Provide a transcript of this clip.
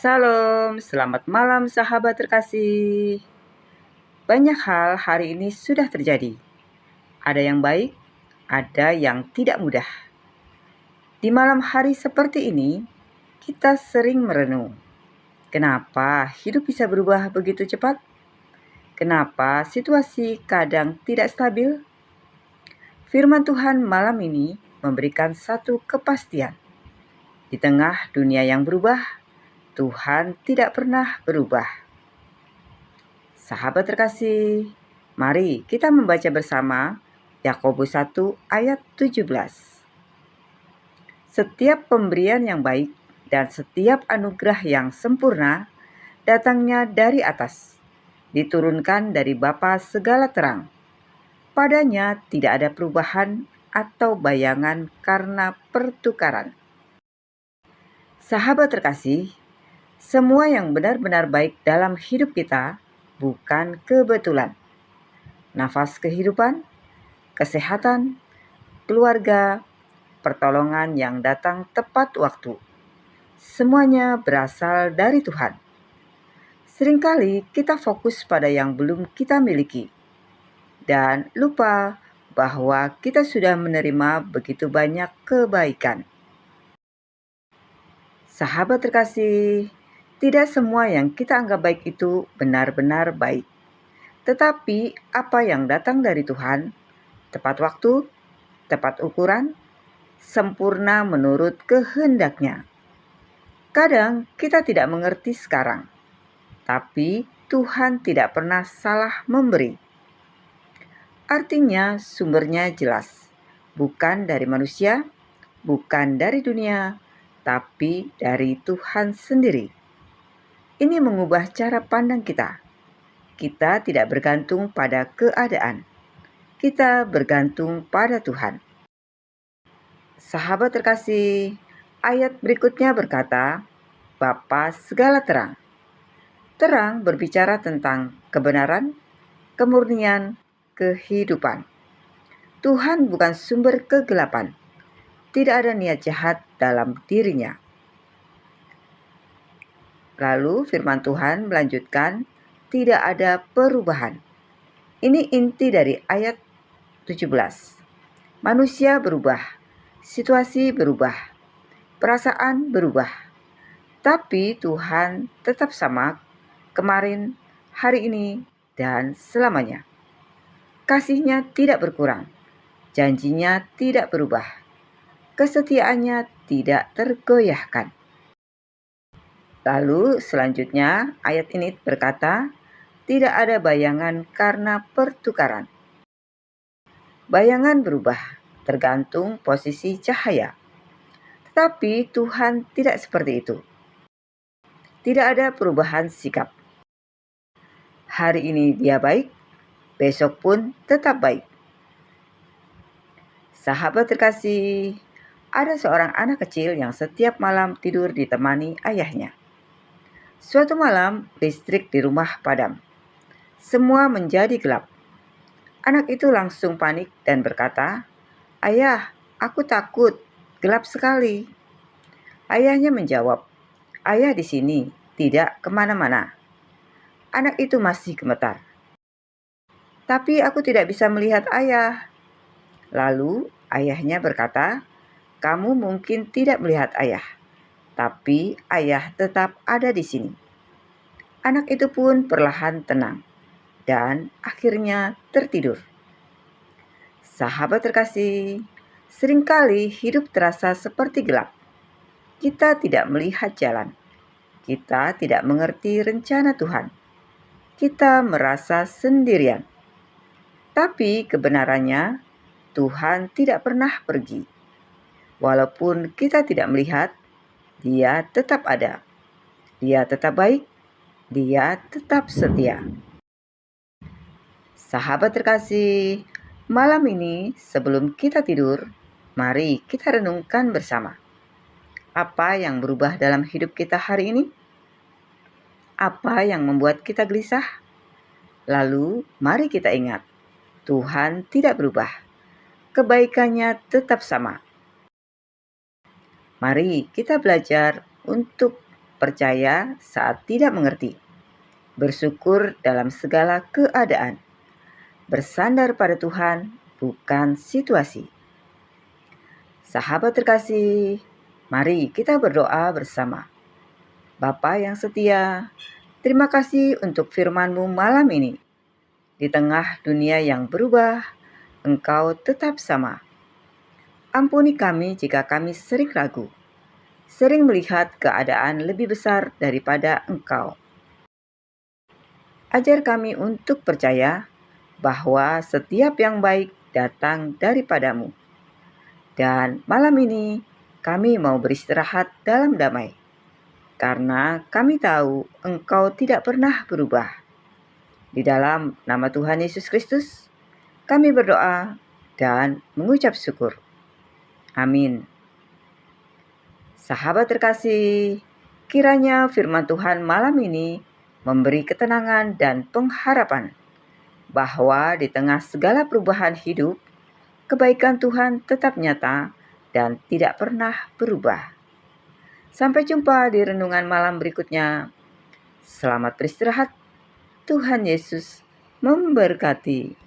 Salam, selamat malam sahabat terkasih. Banyak hal hari ini sudah terjadi. Ada yang baik, ada yang tidak mudah. Di malam hari seperti ini, kita sering merenung. Kenapa hidup bisa berubah begitu cepat? Kenapa situasi kadang tidak stabil? Firman Tuhan malam ini memberikan satu kepastian. Di tengah dunia yang berubah, Tuhan tidak pernah berubah. Sahabat terkasih, mari kita membaca bersama Yakobus 1 ayat 17. Setiap pemberian yang baik dan setiap anugerah yang sempurna datangnya dari atas, diturunkan dari Bapa segala terang. Padanya tidak ada perubahan atau bayangan karena pertukaran. Sahabat terkasih, semua yang benar-benar baik dalam hidup kita bukan kebetulan. Nafas kehidupan, kesehatan, keluarga, pertolongan yang datang tepat waktu. Semuanya berasal dari Tuhan. Seringkali kita fokus pada yang belum kita miliki dan lupa bahwa kita sudah menerima begitu banyak kebaikan. Sahabat terkasih, tidak semua yang kita anggap baik itu benar-benar baik. Tetapi apa yang datang dari Tuhan, tepat waktu, tepat ukuran, sempurna menurut kehendaknya. Kadang kita tidak mengerti sekarang, tapi Tuhan tidak pernah salah memberi. Artinya sumbernya jelas, bukan dari manusia, bukan dari dunia, tapi dari Tuhan sendiri. Ini mengubah cara pandang kita. Kita tidak bergantung pada keadaan. Kita bergantung pada Tuhan. Sahabat terkasih, ayat berikutnya berkata, Bapa segala terang. Terang berbicara tentang kebenaran, kemurnian, kehidupan. Tuhan bukan sumber kegelapan. Tidak ada niat jahat dalam dirinya. Lalu firman Tuhan melanjutkan, tidak ada perubahan. Ini inti dari ayat 17. Manusia berubah, situasi berubah, perasaan berubah. Tapi Tuhan tetap sama kemarin, hari ini, dan selamanya. Kasih-Nya tidak berkurang, janji-Nya tidak berubah, kesetiaannya tidak tergoyahkan. Lalu selanjutnya ayat ini berkata, tidak ada bayangan karena pertukaran. Bayangan berubah, tergantung posisi cahaya. Tetapi Tuhan tidak seperti itu. Tidak ada perubahan sikap. Hari ini dia baik, besok pun tetap baik. Sahabat terkasih, ada seorang anak kecil yang setiap malam tidur ditemani ayahnya. Suatu malam, listrik di rumah padam. Semua menjadi gelap. Anak itu langsung panik dan berkata, "Ayah, aku takut, gelap sekali." Ayahnya menjawab, "Ayah di sini, tidak kemana-mana." Anak itu masih gemetar. "Tapi aku tidak bisa melihat ayah." Lalu ayahnya berkata, "Kamu mungkin tidak melihat ayah, tapi ayah tetap ada di sini." Anak itu pun perlahan tenang dan akhirnya tertidur. Sahabat terkasih, seringkali hidup terasa seperti gelap. Kita tidak melihat jalan. Kita tidak mengerti rencana Tuhan. Kita merasa sendirian. Tapi kebenarannya, Tuhan tidak pernah pergi. Walaupun kita tidak melihat, Dia tetap ada. Dia tetap baik. Dia tetap setia. Sahabat terkasih, malam ini sebelum kita tidur, mari kita renungkan bersama. Apa yang berubah dalam hidup kita hari ini? Apa yang membuat kita gelisah? Lalu mari kita ingat, Tuhan tidak berubah. Kebaikannya tetap sama. Mari kita belajar untuk percaya saat tidak mengerti, bersyukur dalam segala keadaan, bersandar pada Tuhan, bukan situasi. Sahabat terkasih, mari kita berdoa bersama. Bapa yang setia, terima kasih untuk firman-Mu malam ini. Di tengah dunia yang berubah, Engkau tetap sama. Ampuni kami jika kami sering ragu, sering melihat keadaan lebih besar daripada Engkau. Ajar kami untuk percaya bahwa setiap yang baik datang daripadamu. Dan malam ini kami mau beristirahat dalam damai, karena kami tahu Engkau tidak pernah berubah. Di dalam nama Tuhan Yesus Kristus, kami berdoa dan mengucap syukur. Amin. Sahabat terkasih, kiranya firman Tuhan malam ini memberi ketenangan dan pengharapan bahwa di tengah segala perubahan hidup, kebaikan Tuhan tetap nyata dan tidak pernah berubah. Sampai jumpa di renungan malam berikutnya. Selamat beristirahat. Tuhan Yesus memberkati.